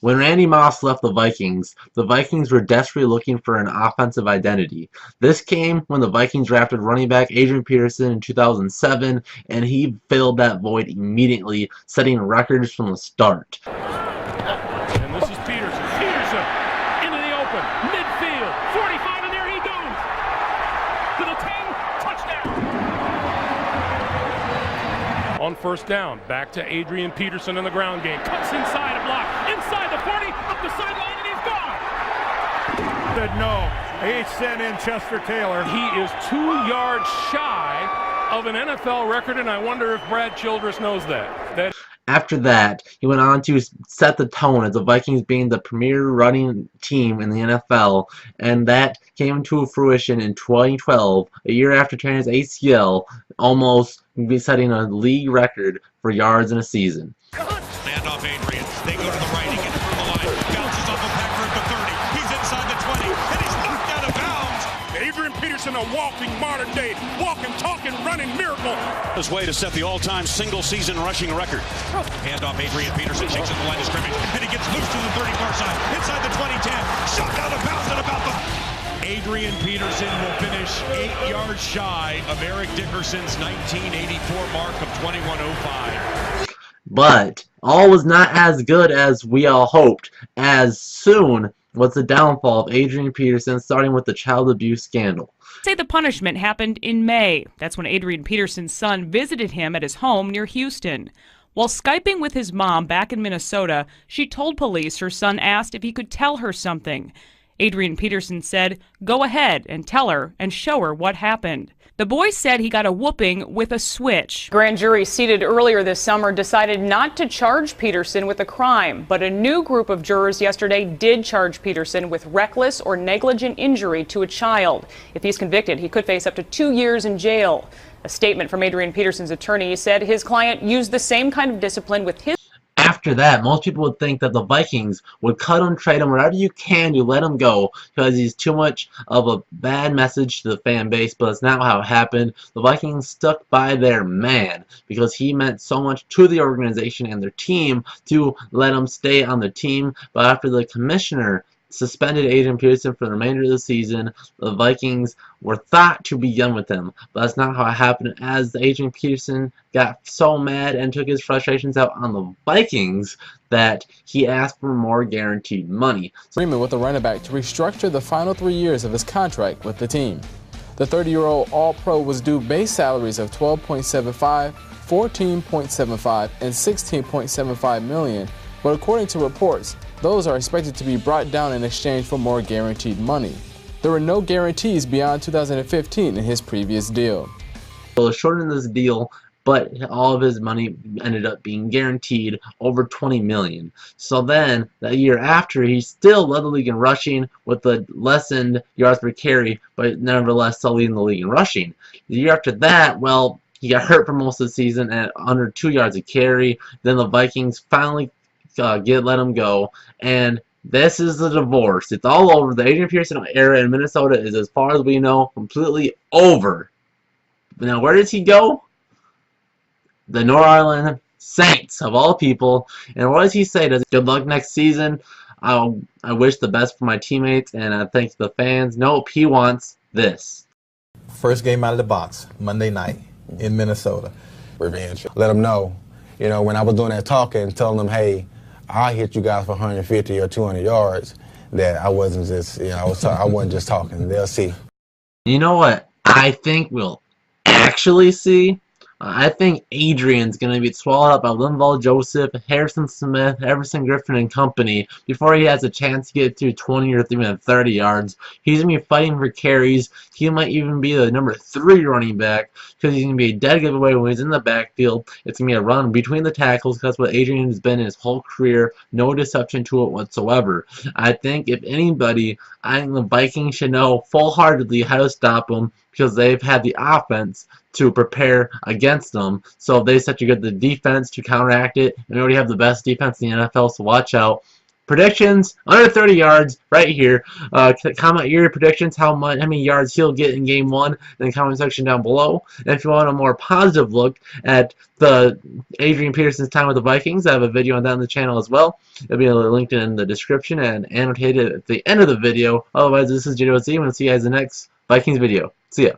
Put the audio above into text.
When Randy Moss left the Vikings were desperately looking for an offensive identity. This came when the Vikings drafted running back Adrian Peterson in 2007, and he filled that void immediately, setting records from the start. And this is Peterson. Peterson into the open, midfield, 45, and there he goes. To the 10, touchdown. On first down, back to Adrian Peterson in the ground game. Cuts inside a block, inside the 40, up the sideline, and he's gone. Said no. He sent in Chester Taylor. He is 2 yards shy of an NFL record, and I wonder if Brad Childress knows that. After that, he went on to set the tone as the Vikings being the premier running team in the NFL, and that came to fruition in 2012, a year after tearing his ACL, almost setting a league record for yards in a season. Stand off Adrian. They go to the right. He gets through the line. Bounces off a Packard at the 30. He's inside the 20, and he's knocked out of bounds. Adrian Peterson, a walking, modern-day, walking, talking, running miracle. His way to set the all-time single-season rushing record. Hand off Adrian Peterson, takes it to the line of scrimmage, and he gets loose to the 30-yard side. Inside the 20-10. Shot out of bounds at about the... Adrian Peterson will finish 8 yards shy of Eric Dickerson's 1984 mark of 21:05. But all was not as good as we all hoped, as soon was the downfall of Adrian Peterson, starting with the child abuse scandal. Say the punishment happened in May. That's when Adrian Peterson's son visited him at his home near Houston. While Skyping with his mom back in Minnesota, she told police her son asked if he could tell her something. Adrian Peterson said, "Go ahead and tell her and show her what happened." The boy said he got a whooping with a switch. Grand jury seated earlier this summer decided not to charge Peterson with a crime, but a new group of jurors yesterday did charge Peterson with reckless or negligent injury to a child. If he's convicted, he could face up to 2 years in jail. A statement from Adrian Peterson's attorney said his client used the same kind of discipline with his... After that, most people would think that the Vikings would cut him, trade him, whatever you can to let him go because he's too much of a bad message to the fan base, but that's not how it happened. The Vikings stuck by their man because he meant so much to the organization and their team to let him stay on the team. But after the commissioner suspended Adrian Peterson for the remainder of the season, the Vikings were thought to be done with him, but that's not how it happened, as Adrian Peterson got so mad and took his frustrations out on the Vikings that he asked for more guaranteed money. Agreement with the running back to restructure the final 3 years of his contract with the team. The 30-year-old All-Pro was due base salaries of $12.75, $14.75, and $16.75 million, but according to reports, those are expected to be brought down in exchange for more guaranteed money. There were no guarantees beyond 2015 in his previous deal. So they shortened this deal, but all of his money ended up being guaranteed over $20 million. So then, the year after, he still led the league in rushing with the lessened yards per carry, but nevertheless still leading the league in rushing. The year after that, well, he got hurt for most of the season at under 2 yards a carry. Then the Vikings finally let him go, and this is the divorce. It's all over. The Adrian Peterson era in Minnesota is, as far as we know, completely over. Now, where does he go? The New Orleans Saints, of all people. And what does he say? Does good luck next season? I wish the best for my teammates, and I thank the fans. Nope, he wants this. First game out of the box, Monday night in Minnesota. Revenge. Let them know, you know, when I was doing that talking, telling them, hey, I hit you guys for 150 or 200 yards, that I wasn't just, you know, I wasn't just talking. They'll see. You know what I think we'll actually see? I think Adrian's going to be swallowed up by Linval Joseph, Harrison Smith, Everson Griffin, and company before he has a chance to get to 20 or even 30 yards. He's going to be fighting for carries. He might even be the number 3 running back because he's going to be a dead giveaway when he's in the backfield. It's going to be a run between the tackles because that's what Adrian has been in his whole career. No deception to it whatsoever. I think if anybody, I think the Vikings should know full-heartedly how to stop him because they've had the offense to prepare against them. So if they set you good the defense to counteract it, and we already have the best defense in the NFL, so watch out. predictions under 30 yards right here. Comment your predictions, how many yards he'll get in game 1 in the comment section down below. And if you want a more positive look at the Adrian Peterson's time with the Vikings, I have a video on that on the channel as well. It'll be linked in the description and annotated at the end of the video. Otherwise, this is JWC, and we'll see you guys in the next Vikings video. See ya.